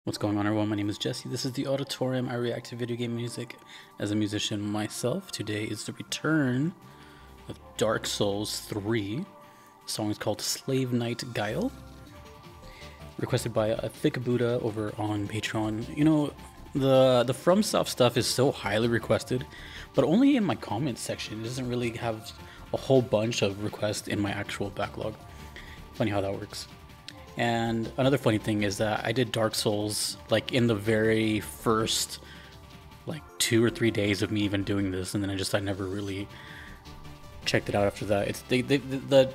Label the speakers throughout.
Speaker 1: What's going on, everyone? My name is Jesse. This is the Auditorium. I react to video game music as a musician myself. Today is the return of Dark Souls 3. The song is called Slave Knight Gael. Requested by a Thick Buddha over on Patreon. You know, the FromSoft stuff is so highly requested, but only in my comments section. It doesn't really have a whole bunch of requests in my actual backlog. Funny how that works. And another funny thing is that I did Dark Souls like in the very first like 2 or 3 days of me even doing this, and then I never really checked it out after that. It's the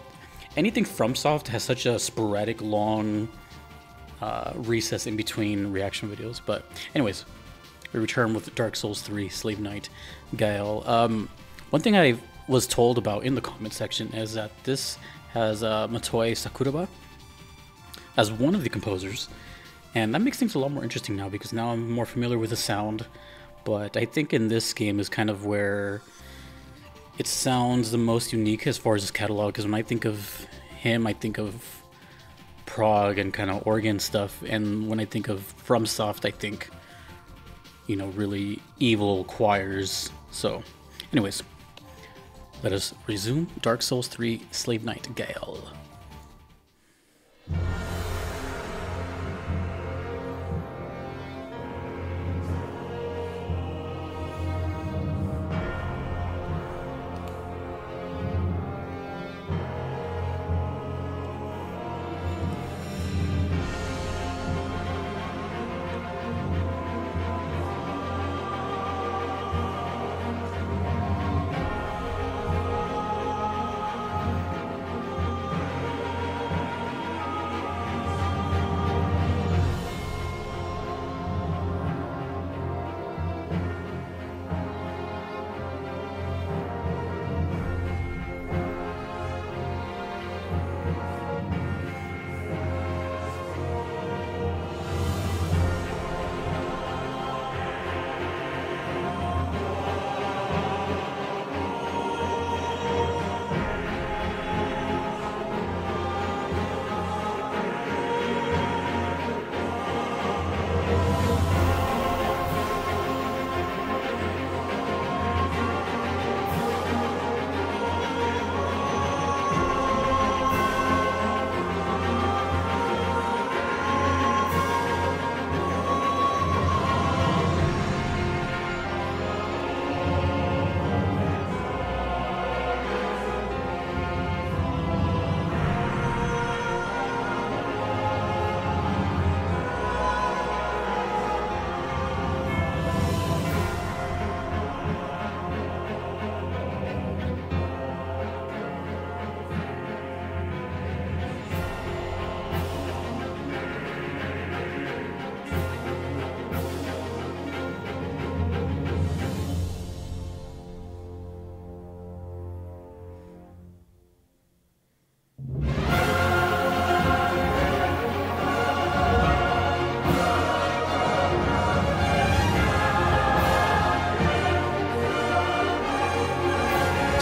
Speaker 1: anything FromSoft has such a sporadic long recess in between reaction videos. But anyways, we return with Dark Souls 3 Slave Knight Gael. One thing I was told about in the comment section is that this has Motoi Sakuraba as one of the composers, and that makes things a lot more interesting now because now I'm more familiar with the sound. But I think in this game is kind of where it sounds the most unique as far as his catalog, because when I think of him I think of prog and kind of organ stuff, and when I think of FromSoft I think, you know, really evil choirs. So anyways, let us resume Dark Souls 3 Slave Knight Gael.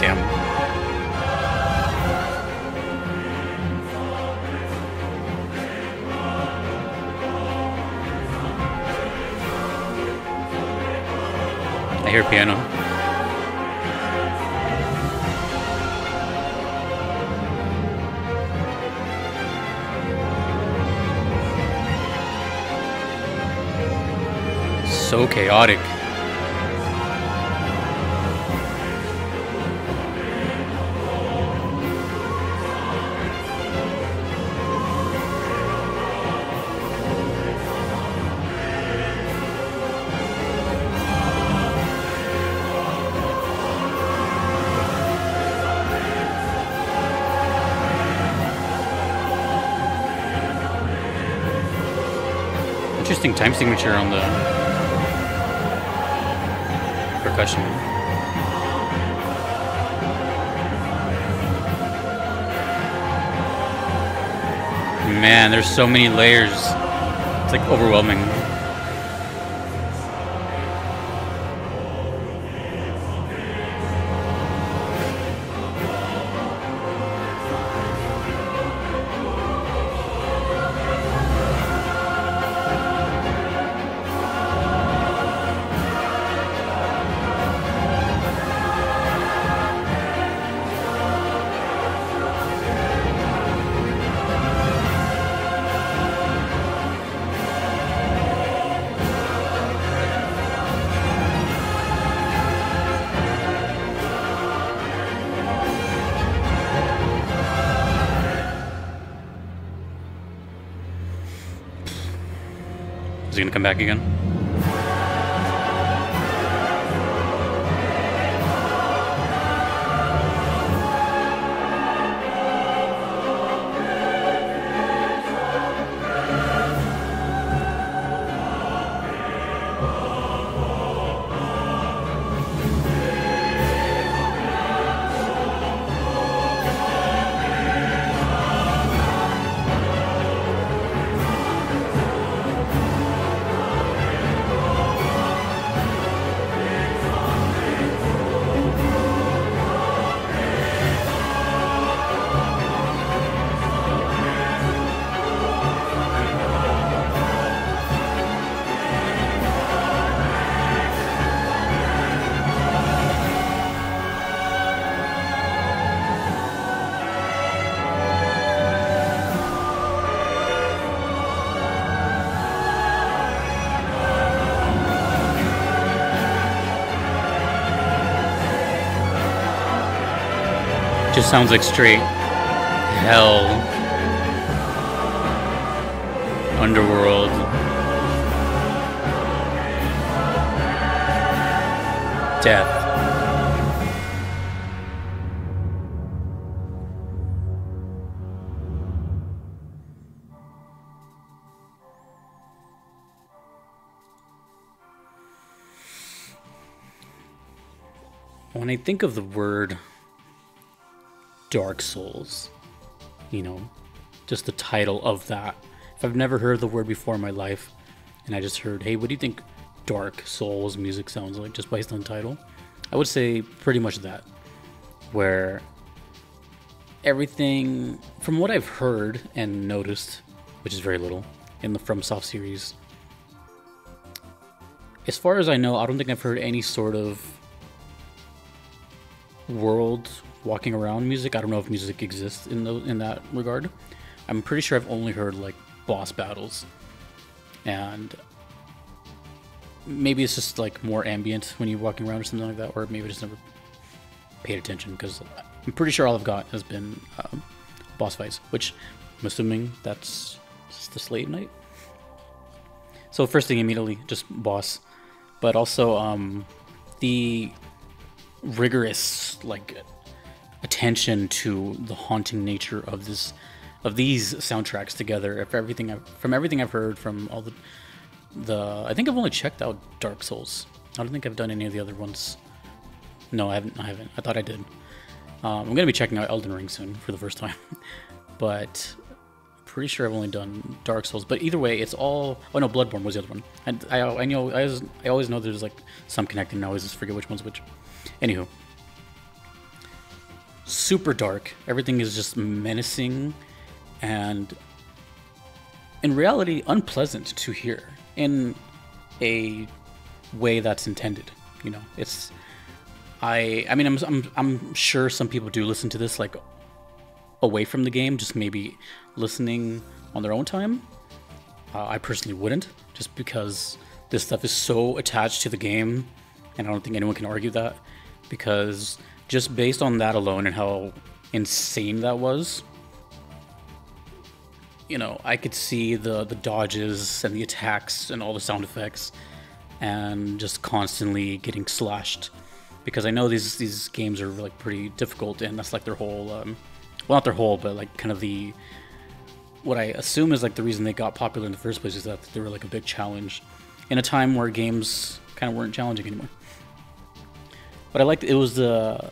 Speaker 1: Damn. I hear piano. So chaotic. Interesting time signature on the percussion. Man, there's so many layers. It's like overwhelming. Is he gonna come back again? Just sounds like straight hell, underworld. Death. When I think of the word Dark Souls, you know, just the title of that. If I've never heard the word before in my life, and I just heard, hey, what do you think Dark Souls music sounds like, just based on the title? I would say pretty much that, where everything, from what I've heard and noticed, which is very little, in the FromSoft series, as far as I know, I don't think I've heard any sort of world walking around music. I don't know if music exists in that regard. I'm pretty sure I've only heard like boss battles, and maybe it's just like more ambient when you're walking around or something like that, or maybe I just never paid attention, because I'm pretty sure all I've got has been boss fights, which I'm assuming that's just the Slave Knight. So first thing immediately, just boss, but also the rigorous like attention to the haunting nature of these soundtracks together. From everything I've heard from all the I think I've only checked out Dark Souls. I don't think I've done any of the other ones. No, I haven't. I thought I did. I'm gonna be checking out Elden Ring soon for the first time, but pretty sure I've only done Dark Souls. But either way, it's all. Oh no, Bloodborne was the other one. And I always know there's like some connecting, and I always just forget which one's which. Anywho. Super dark. Everything is just menacing and in reality unpleasant to hear in a way that's intended. You know, it's I mean I'm sure some people do listen to this like away from the game, just maybe listening on their own time. I personally wouldn't, just because this stuff is so attached to the game, and I don't think anyone can argue that, because just based on that alone and how insane that was, you know, I could see the dodges and the attacks and all the sound effects and just constantly getting slashed, because I know these games are like pretty difficult, and that's like their whole, well, not their whole, but like kind of what I assume is like the reason they got popular in the first place is that they were like a big challenge in a time where games kind of weren't challenging anymore. But I liked it was the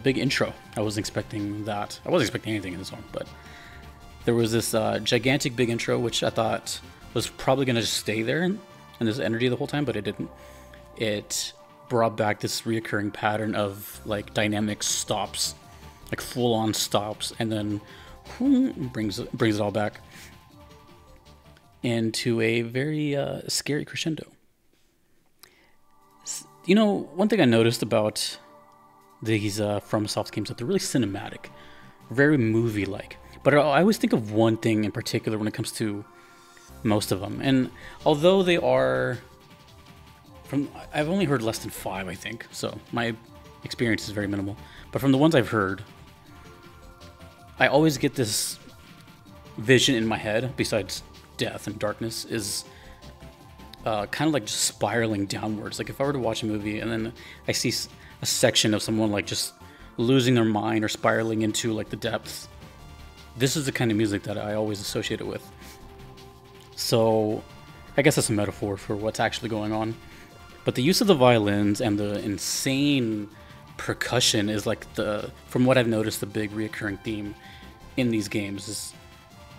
Speaker 1: big intro. I wasn't expecting that. I wasn't expecting anything in the song, but there was this gigantic big intro, which I thought was probably going to just stay there and this energy the whole time, but it didn't. It brought back this reoccurring pattern of like dynamic stops, like full-on stops, and then brings it all back into a very scary crescendo. You know, one thing I noticed about these FromSoft games, that they're really cinematic, very movie-like. But I always think of one thing in particular when it comes to most of them. And although they are I've only heard less than 5, I think, so my experience is very minimal. But from the ones I've heard, I always get this vision in my head, besides death and darkness, is kind of like just spiraling downwards. Like if I were to watch a movie and then I see a section of someone like just losing their mind or spiraling into like the depths, this is the kind of music that I always associate it with. So I guess that's a metaphor for what's actually going on. But the use of the violins and the insane percussion is like from what I've noticed, the big reoccurring theme in these games is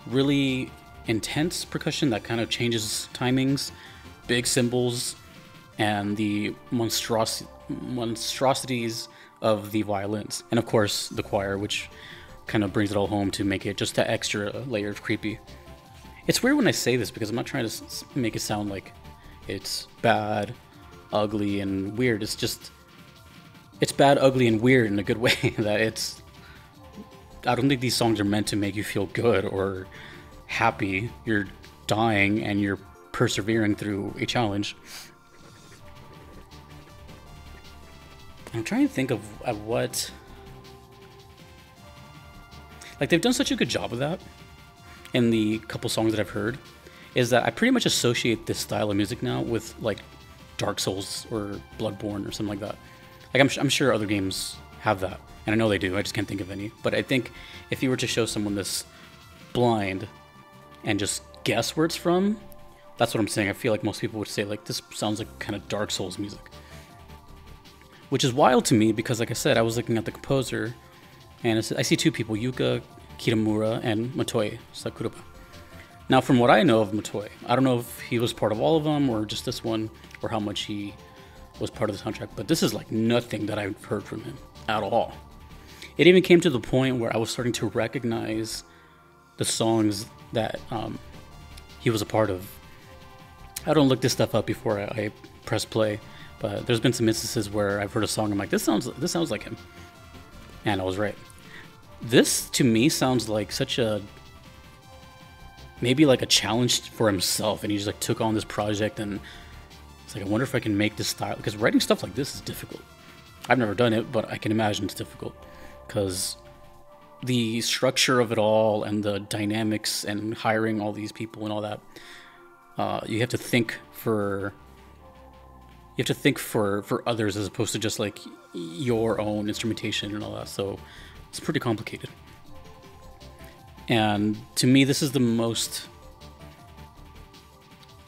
Speaker 1: really intense percussion that kind of changes timings, big cymbals, and the monstrosities of the violins. And of course, the choir, which kind of brings it all home to make it just that extra layer of creepy. It's weird when I say this because I'm not trying to make it sound like it's bad, ugly, and weird. It's just, it's bad, ugly, and weird in a good way. I don't think these songs are meant to make you feel good or happy. You're dying and you're persevering through a challenge. I'm trying to think of what... Like, they've done such a good job of that in the couple songs that I've heard, is that I pretty much associate this style of music now with, like, Dark Souls or Bloodborne or something like that. Like, I'm sure other games have that, and I know they do, I just can't think of any. But I think if you were to show someone this blind and just guess where it's from, that's what I'm saying. I feel like most people would say, like, this sounds like kind of Dark Souls music. Which is wild to me because, like I said, I was looking at the composer, and I see two people, Yuka Kitamura and Motoi Sakuraba. Now, from what I know of Motoi, I don't know if he was part of all of them or just this one, or how much he was part of the soundtrack, but this is like nothing that I've heard from him at all. It even came to the point where I was starting to recognize the songs that he was a part of. I don't look this stuff up before I press play, but there's been some instances where I've heard a song, I'm like, this sounds like him, and I was right. This to me sounds like such a, maybe like a challenge for himself, and he just like took on this project, and it's like, I wonder if I can make this style, because writing stuff like this is difficult. I've never done it, but I can imagine it's difficult because the structure of it all and the dynamics and hiring all these people and all that, you have to think for others as opposed to just like your own instrumentation and all that. So it's pretty complicated. And to me, this is the most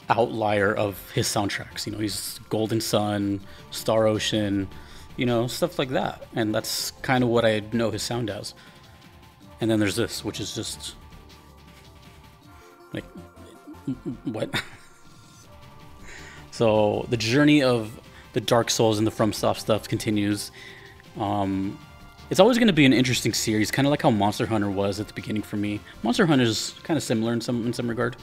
Speaker 1: outlier of his soundtracks. You know, he's Golden Sun, Star Ocean, you know, stuff like that. And that's kind of what I know his sound as. And then there's this, which is just like, what? So the journey of the Dark Souls and the FromSoft stuff continues. It's always going to be an interesting series, kind of like how Monster Hunter was at the beginning for me. Monster Hunter is kind of similar in some regard,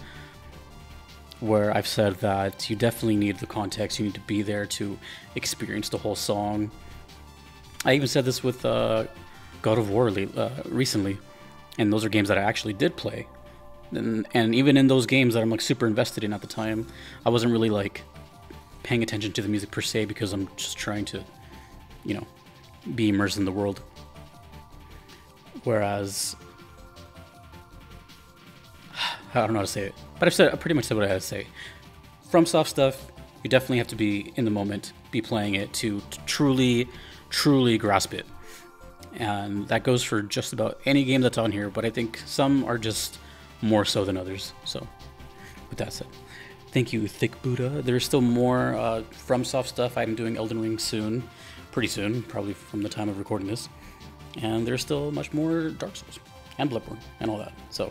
Speaker 1: where I've said that you definitely need the context, you need to be there to experience the whole song. I even said this with God of War recently, and those are games that I actually did play. And even in those games that I'm like super invested in at the time, I wasn't really like paying attention to the music per se because I'm just trying to, you know, be immersed in the world. Whereas, I don't know how to say it, but I pretty much said what I had to say. FromSoft stuff, you definitely have to be in the moment, be playing it to truly grasp it. And that goes for just about any game that's on here, but I think some are just more so than others. So, with that said, thank you, Thick Buddha. There's still more FromSoft stuff. I'm doing Elden Ring soon, pretty soon, probably from the time of recording this. And there's still much more Dark Souls and Bloodborne and all that. So,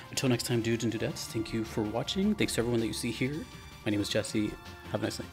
Speaker 1: until next time, dudes and dudettes, thank you for watching. Thanks to everyone that you see here. My name is Jesse. Have a nice night.